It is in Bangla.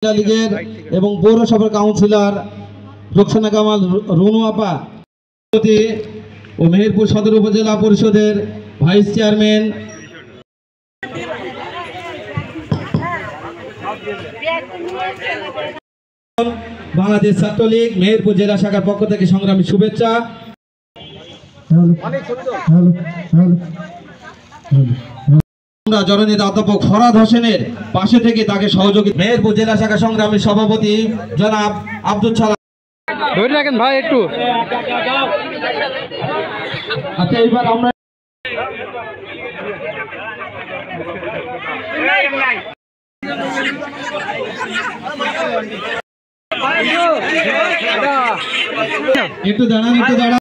লীগের এবং পৌরসভার কাউন্সিলর রোকসানা কামাল রুনু আপা ও মেহেরপুর সদর উপজেলা পরিষদের ভাইস চেয়ারম্যান বাংলাদেশ ছাত্রলীগ মেহেরপুর জেলা শাখার পক্ষ থেকে সংগ্রামী শুভেচ্ছা। আমরা জননেতা অধ্যাপক ফরহাদ হোসেনের পাশে থেকে তাকে সহযোগিতা মেহেরপুর জেলা শাখা সংগ্রামী সভাপতি জনাব আব্দুল সালাম ধরে রাখেন ভাই একটু। আচ্ছা এবার আমরা একটু দাঁড়ান